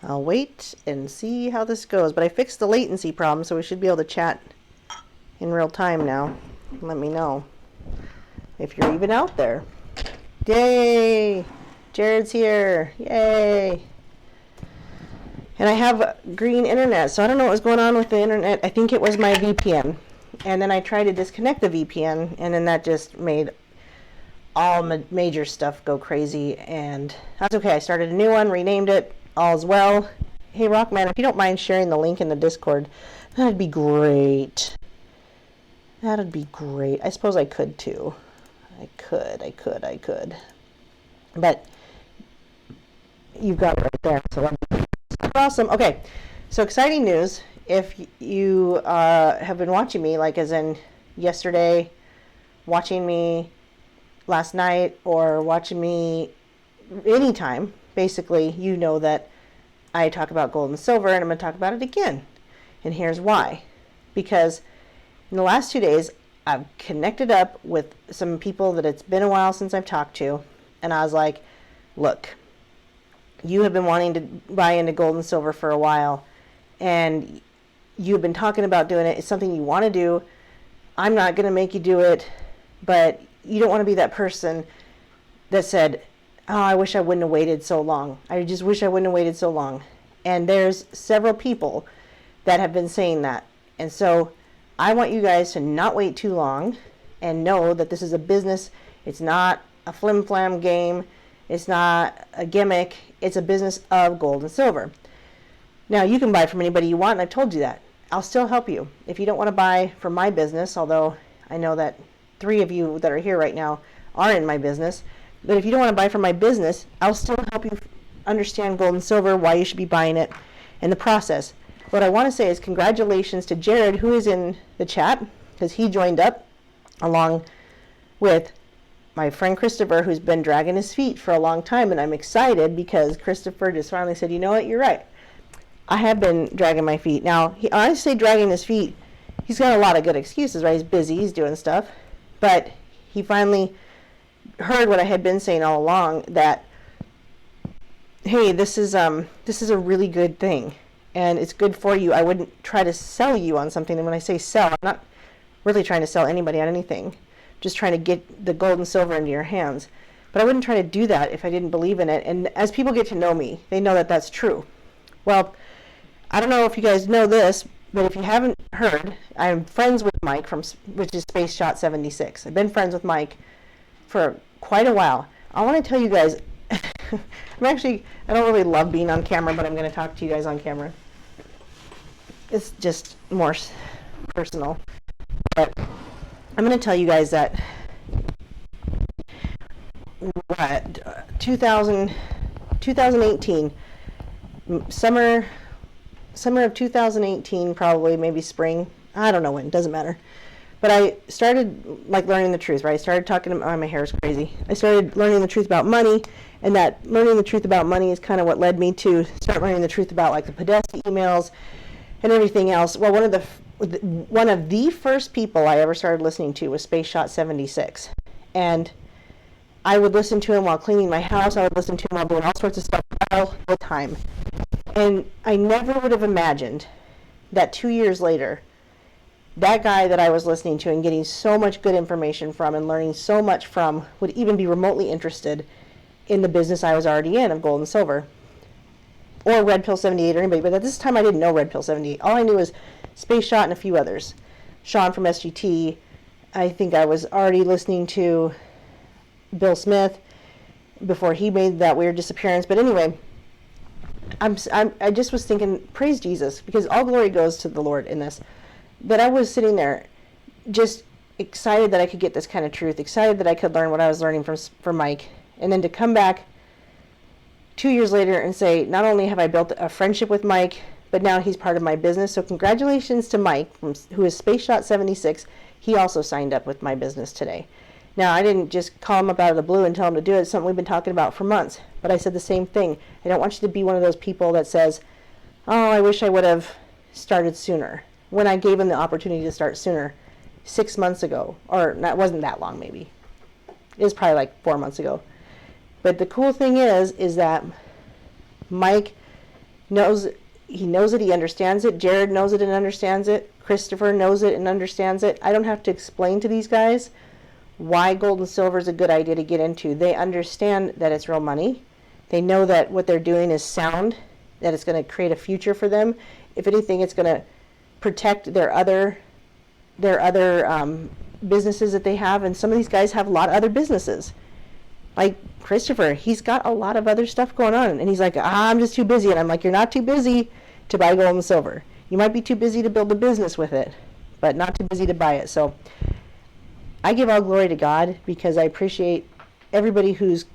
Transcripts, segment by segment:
I'll wait and see how this goes. But I fixed the latency problem, so we should be able to chat in real time now. Let me know if you're even out there. Yay! Jared's here. Yay! And I have green internet, so I don't know what was going on with the internet. I think it was my VPN. And then I tried to disconnect the VPN, and then that just made all major stuff go crazy. And that's okay. I started a new one, renamed it. All's well. Hey, Rockman, if you don't mind sharing the link in the Discord, that'd be great. That'd be great. I suppose I could, too. I could. But you've got it right there, so that's awesome. Okay, so exciting news. If you have been watching me, like as in yesterday, watching me last night, or watching me anytime, basically, you know that I talk about gold and silver, and I'm going to talk about it again. And here's why. Because in the last 2 days, I've connected up with some people that it's been a while since I've talked to, and I was like, look, you have been wanting to buy into gold and silver for a while, and you've been talking about doing it. It's something you want to do. I'm not going to make you do it, but you don't want to be that person that said, oh, I wish I wouldn't have waited so long. I just wish I wouldn't have waited so long. And there's several people that have been saying that. And so I want you guys to not wait too long and know that this is a business. It's not a flim-flam game. It's not a gimmick. It's a business of gold and silver. Now, you can buy from anybody you want, and I've told you that. I'll still help you. If you don't want to buy from my business, although I know that 3 of you that are here right now are in my business, but if you don't want to buy from my business, I'll still help you understand gold and silver, why you should be buying it, and the process. What I want to say is congratulations to Jared, who is in the chat, because he joined up along with my friend Christopher, who's been dragging his feet for a long time, and I'm excited because Christopher just finally said, you know what, you're right. I have been dragging my feet. Now, I say dragging his feet, he's got a lot of good excuses, right? He's busy, he's doing stuff, but he finally heard what I had been saying all along, that, hey, this is a really good thing, and it's good for you. I wouldn't try to sell you on something, and when I say sell, I'm not really trying to sell anybody on anything, just trying to get the gold and silver into your hands. But I wouldn't try to do that if I didn't believe in it, and as people get to know me, they know that that's true. Well, I don't know if you guys know this, but if you haven't heard, I'm friends with Mike, which is Spaceshot 76. I've been friends with Mike for quite a while. I want to tell you guys, I don't really love being on camera, but I'm going to talk to you guys on camera. It's just more personal. But I'm going to tell you guys that 2018, summer of 2018, probably, maybe spring. I don't know when, it doesn't matter. But I started learning the truth, right? I started talking about, my hair is crazy. I started learning the truth about money, and that learning the truth about money is kind of what led me to start learning the truth about the Podesta emails and everything else. Well, one of the first people I ever started listening to was Spaceshot 76. And I would listen to him while cleaning my house. I would listen to him while doing all sorts of stuff all the time. And I never would have imagined that 2 years later, that guy that I was listening to and getting so much good information from and learning so much from would even be remotely interested in the business I was already in of gold and silver. Or Red Pill 78 or anybody. But at this time I didn't know Red Pill 78. All I knew was Spaceshot and a few others. Sean from SGT. I think I was already listening to Bill Smith before he made that weird disappearance. But anyway, I just was thinking, praise Jesus, because all glory goes to the Lord in this. But I was sitting there just excited that I could get this kind of truth, excited that I could learn what I was learning from Mike, and then to come back 2 years later and say, not only have I built a friendship with Mike, but now he's part of my business. So congratulations to Mike, who is Spaceshot 76. He also signed up with my business today. Now, I didn't just call him up out of the blue and tell him to do it. It's something we've been talking about for months. But I said the same thing. I don't want you to be one of those people that says, oh, I wish I would have started sooner, when I gave him the opportunity to start sooner 6 months ago. Or that wasn't that long, maybe. It was probably 4 months ago. But the cool thing is that Mike He knows it, he understands it. Jared knows it and understands it. Christopher knows it and understands it. I don't have to explain to these guys why gold and silver is a good idea to get into. They understand that it's real money. They know that what they're doing is sound, that it's going to create a future for them. If anything, it's going to protect their other businesses that they have. And some of these guys have a lot of other businesses. Like Christopher, he's got a lot of other stuff going on. And he's like, I'm just too busy. And I'm like, you're not too busy to buy gold and silver. You might be too busy to build a business with it, but not too busy to buy it. So I give all glory to God because I appreciate everybody who's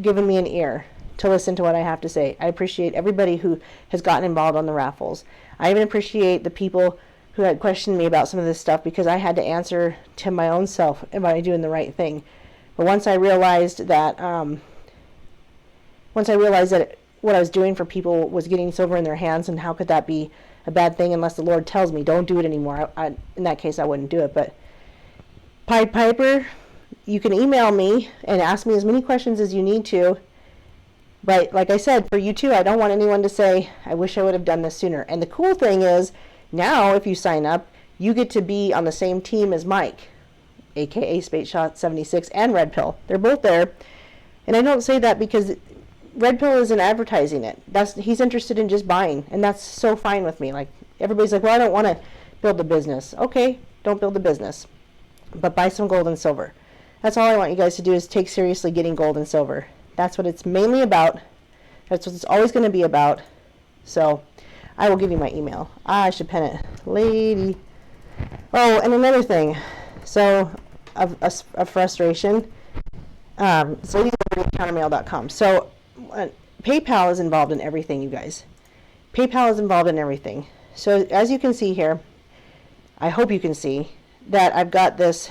given me an ear to listen to what I have to say. I appreciate everybody who has gotten involved on the raffles. I even appreciate the people who had questioned me about some of this stuff because I had to answer to my own self, am I doing the right thing? But once I realized that what I was doing for people was getting silver in their hands, and how could that be a bad thing unless the Lord tells me don't do it anymore. In that case, I wouldn't do it. But Pied Piper, you can email me and ask me as many questions as you need to. But like I said, for you too, I don't want anyone to say, I wish I would have done this sooner. And the cool thing is, now if you sign up, you get to be on the same team as Mike, aka Spaceshot 76 and Red Pill. They're both there. And I don't say that because Red Pill isn't advertising it. He's interested in just buying, and that's so fine with me. Like, everybody's like, well, I don't want to build a business. Okay, don't build a business, but buy some gold and silver. That's all I want you guys to do, is take seriously getting gold and silver. That's what it's mainly about. That's what it's always going to be about. So I will give you my email. I should pen it. Lady. Oh, and another thing. So of frustration. It's lady@countermail.com. So PayPal is involved in everything, you guys. PayPal is involved in everything. So as you can see here, I hope you can see that I've got this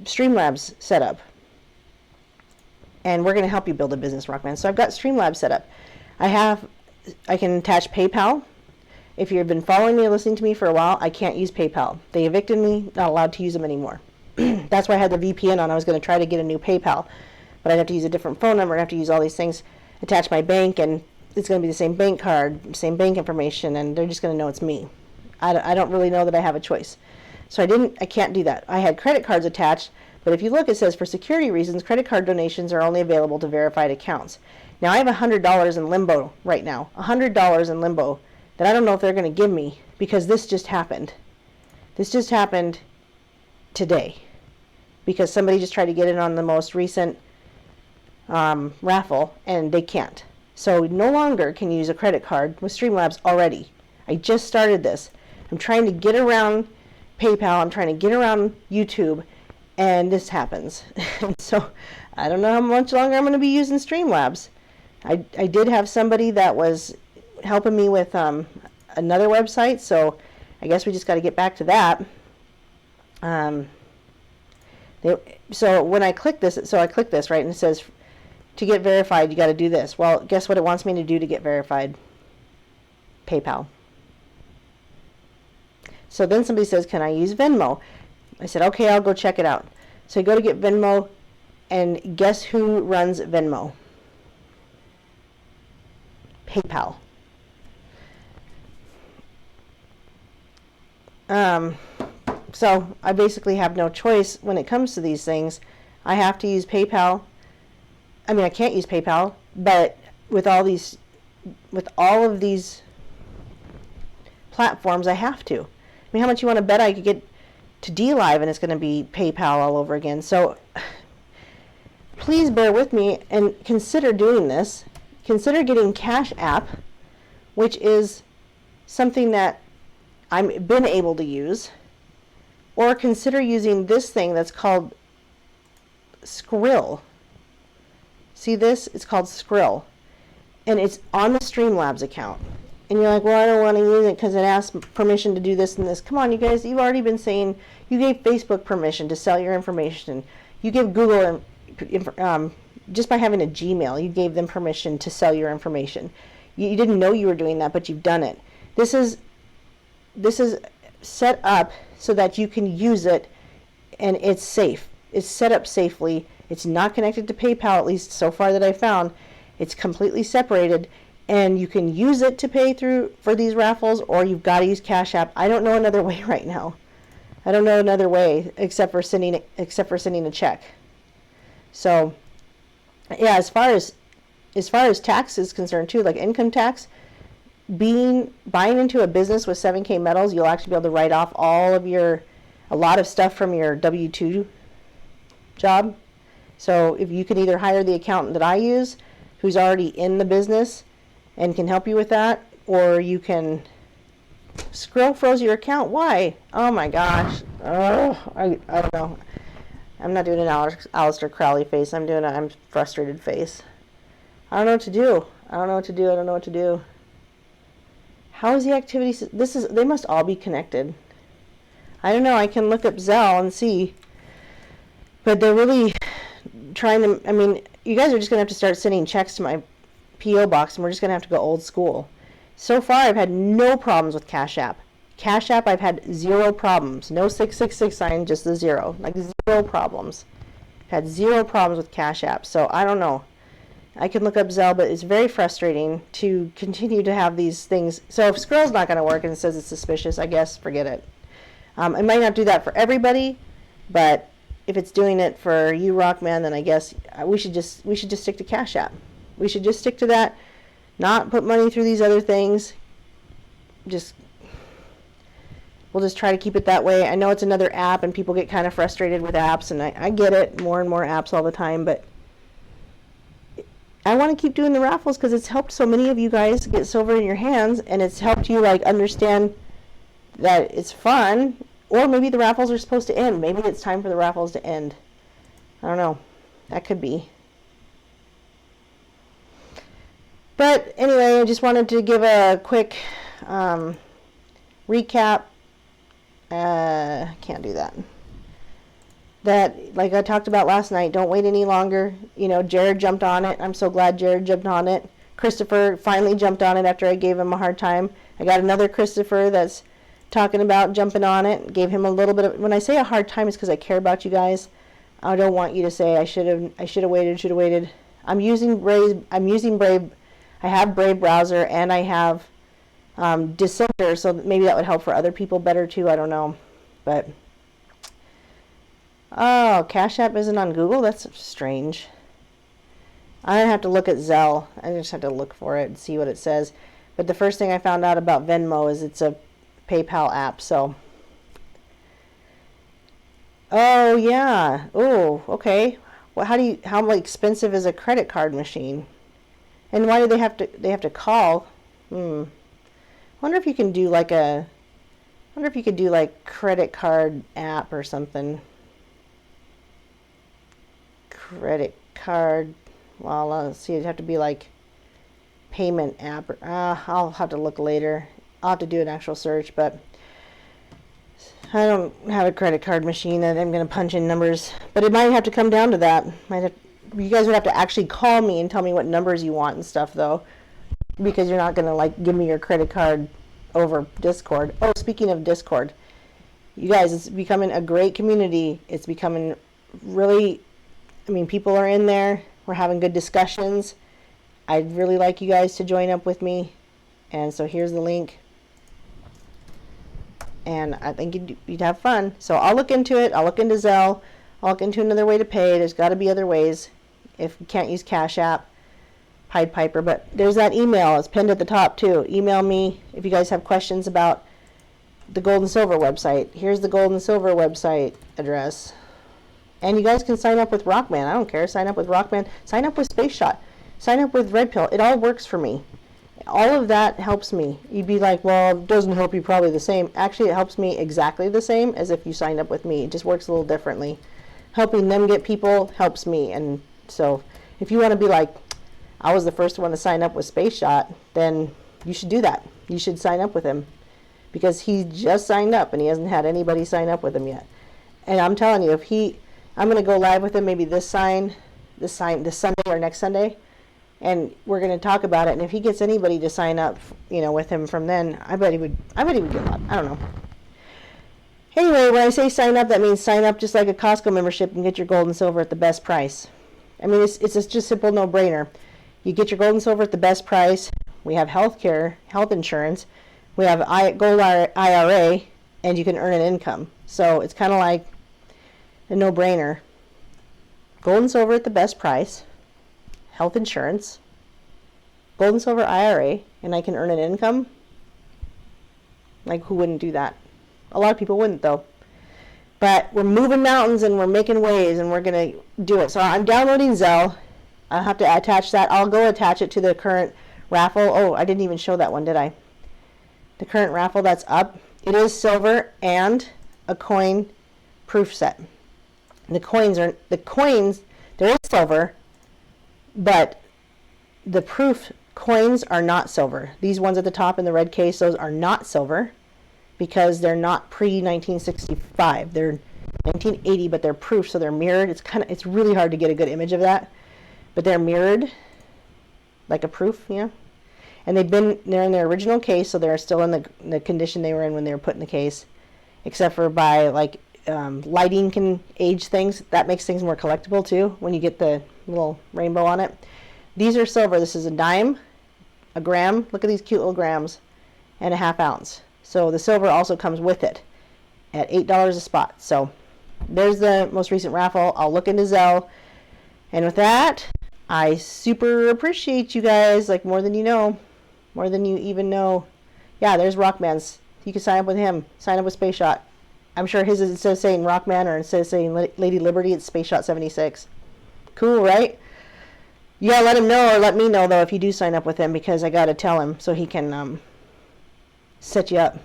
Streamlabs set up. And we're going to help you build a business, Rockman. So I've got Streamlabs set up. I can attach PayPal. If you've been following me or listening to me for a while, I can't use PayPal. They evicted me, not allowed to use them anymore. That's why I had the VPN on. I was going to try to get a new PayPal, but I'd have to use a different phone number. I'd have to use all these things, attach my bank, and it's going to be the same bank card, same bank information, and they're just going to know it's me. I don't really know that I have a choice. So I can't do that. I had credit cards attached, but if you look, it says for security reasons, credit card donations are only available to verified accounts. Now I have $100 in limbo right now, $100 in limbo that I don't know if they're going to give me, because this just happened. This just happened today because somebody just tried to get in on the most recent raffle, and they can't. So no longer can you use a credit card with Streamlabs already. I just started this. I'm trying to get around PayPal. I'm trying to get around YouTube, and this happens. So I don't know how much longer I'm going to be using Streamlabs. I did have somebody that was helping me with another website, so I guess we just got to get back to that. So when I click this, right, and it says to get verified, you got to do this. Well, guess what it wants me to do to get verified? PayPal. So then somebody says, can I use Venmo? I said, okay, I'll go check it out. So I go to get Venmo, and guess who runs Venmo? PayPal. So I basically have no choice when it comes to these things. I have to use PayPal. I mean, I can't use PayPal, but with all of these platforms, I have to. I mean, how much you want to bet I could get to DLive and it's going to be PayPal all over again? So please bear with me and consider doing this. Consider getting Cash App, which is something that I've been able to use, or consider using this thing that's called Skrill. See this? It's called Skrill, and it's on the Streamlabs account. And you're like, well, I don't want to use it because it asks permission to do this and this. Come on, you guys, you've already been saying you gave Facebook permission to sell your information. You give Google, just by having a Gmail, you gave them permission to sell your information. You didn't know you were doing that, but you've done it. This is set up so that you can use it, and it's safe. It's set up safely. It's not connected to PayPal, at least so far that I found. It's completely separated, and you can use it to pay through for these raffles, or you've got to use Cash App. I don't know another way right now. I don't know another way except for sending a check. So, yeah, as far as tax is concerned too, like income tax, buying into a business with 7K metals, you'll actually be able to write off a lot of stuff from your W-2 job. So if you can either hire the accountant that I use, who's already in the business and can help you with that, or you can Skrill froze your account. Why? Oh my gosh. Oh, I don't know. I'm not doing an Aleister Crowley face. I'm doing I'm frustrated face. I don't know what to do. I don't know what to do. How is the activity? They must all be connected. I don't know. I can look up Zelle and see. But they're really trying to, I mean, you guys are just going to have to start sending checks to my P.O. box, and we're just going to have to go old school. So far, I've had no problems with Cash App. Cash App, I've had 0 problems. No 666 sign, just the 0. Like 0 problems. Had 0 problems with Cash App. So I don't know. I can look up Zelle, but it's very frustrating to continue to have these things. So if Skrill's not going to work and it says it's suspicious, I guess forget it. It might not do that for everybody, but if it's doing it for you, Rockman, then I guess we should just stick to Cash App. We should just stick to that. Not put money through these other things. We'll just try to keep it that way. I know it's another app, and people get kind of frustrated with apps, and I get it. More and more apps all the time, but I want to keep doing the raffles because it's helped so many of you guys get silver in your hands, and it's helped you like understand that it's fun. Or maybe the raffles are supposed to end. Maybe it's time for the raffles to end. I don't know. That could be. But anyway, I just wanted to give a quick recap. Can't do that. That, like I talked about last night, don't wait any longer. You know, Jared jumped on it. I'm so glad Jared jumped on it. Christopher finally jumped on it after I gave him a hard time. I got another Christopher that's talking about jumping on it. Gave him a little bit of, when I say a hard time, it's because I care about you guys. I don't want you to say I should have waited. I'm using Brave. I have Brave browser, and I have Dissenter, so maybe that would help for other people better too. I don't know, but oh, Cash App isn't on Google. That's strange. I have to look at Zelle. I just have to look for it and see what it says. But the first thing I found out about Venmo is it's a PayPal app. So, oh yeah. Oh, okay. Well, how expensive is a credit card machine? And why do they have to call? Wonder if you can do like credit card app or something. Credit card. Well, let's see. It'd have to be like payment app. I'll have to look later. I'll have to do an actual search, but I don't have a credit card machine that I'm going to punch in numbers. But it might have to come down to that. You guys would have to actually call me and tell me what numbers you want and stuff, though, because you're not going to like give me your credit card over Discord. Oh, speaking of Discord, you guys, it's becoming a great community. It's becoming really, I mean, people are in there. We're having good discussions. I'd really like you guys to join up with me. And so here's the link. And I think you'd have fun. So I'll look into it. I'll look into Zelle. I'll look into another way to pay. There's got to be other ways. If you can't use Cash App, Pied Piper. But there's that email. It's pinned at the top too. Email me if you guys have questions about the Gold and Silver website. Here's the Gold and Silver website address. And you guys can sign up with Rockman. I don't care. Sign up with Rockman. Sign up with Spaceshot. Sign up with Red Pill. It all works for me. All of that helps me. You'd be like, well, it doesn't help you probably the same. Actually, it helps me exactly the same as if you signed up with me. It just works a little differently. Helping them get people helps me. And so if you want to be like, I was the first one to sign up with Spaceshot, then you should do that. You should sign up with him because he just signed up and he hasn't had anybody sign up with him yet. And I'm telling you, I'm going to go live with him maybe this Sunday or next Sunday. And we're going to talk about it. And if he gets anybody to sign up, with him from then, I bet he would get a lot. I don't know. Anyway, when I say sign up, that means sign up just like a Costco membership and get your gold and silver at the best price. I mean, it's just a simple no-brainer. You get your gold and silver at the best price. we have health insurance, we have gold IRA, and you can earn an income. So it's kind of like a no-brainer. Gold and silver at the best price, health insurance, gold and silver IRA, and I can earn an income. Like, who wouldn't do that? A lot of people wouldn't, though. But we're moving mountains and we're making waves, and we're going to do it. So I'm downloading Zelle. I'll have to attach that. I'll go attach it to the current raffle. Oh, I didn't even show that one, did I? The current raffle that's up. It is silver and a coin proof set. The coins, there is silver, but the proof coins are not silver. These ones at the top in the red case, those are not silver because they're not pre-1965. They're 1980, but they're proof, so they're mirrored. It's really hard to get a good image of that, but they're mirrored like a proof, you know. And they're in their original case, so they're still in the condition they were in when they were put in the case, except for by like lighting can age things. That makes things more collectible too when you get the little rainbow on it. These are silver. This is a dime, a gram. Look at these cute little grams, and a ½ ounce. So the silver also comes with it at $8 a spot. So there's the most recent raffle. I'll look into Zelle. And with that, I super appreciate you guys, like more than you know, more than you even know. Yeah, there's Rockman's. You can sign up with him. Sign up with Spaceshot. I'm sure his is, instead of saying Rockman or instead of saying Lady Liberty, it's Spaceshot 76. Cool, right? You gotta let him know, or let me know though if you do sign up with him, because I gotta tell him so he can set you up.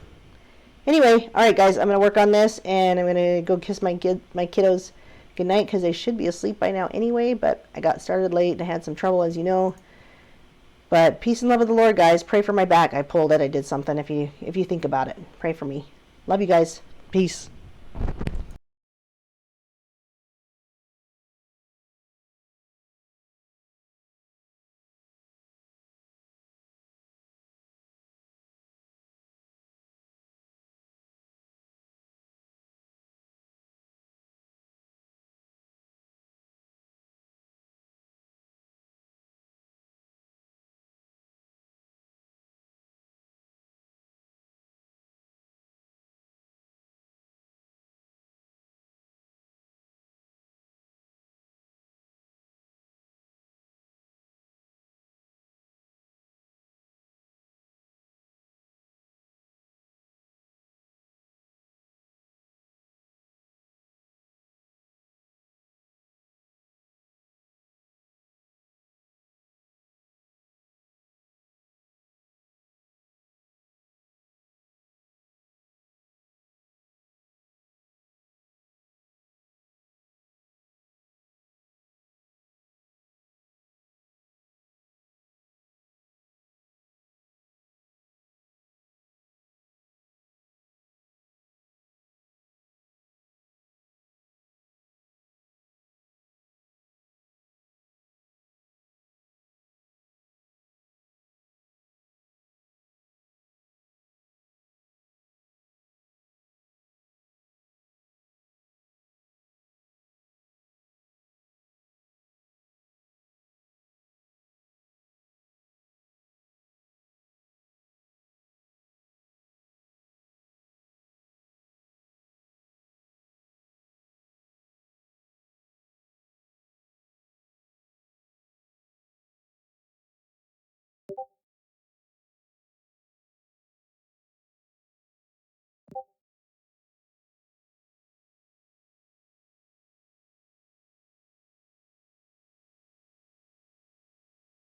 Anyway, all right, guys, I'm gonna work on this, and I'm gonna go kiss my kiddos goodnight because they should be asleep by now anyway. But I got started late and I had some trouble, as you know. But peace and love of the Lord, guys. Pray for my back. I pulled it. I did something. If you think about it, pray for me. Love you guys. Peace.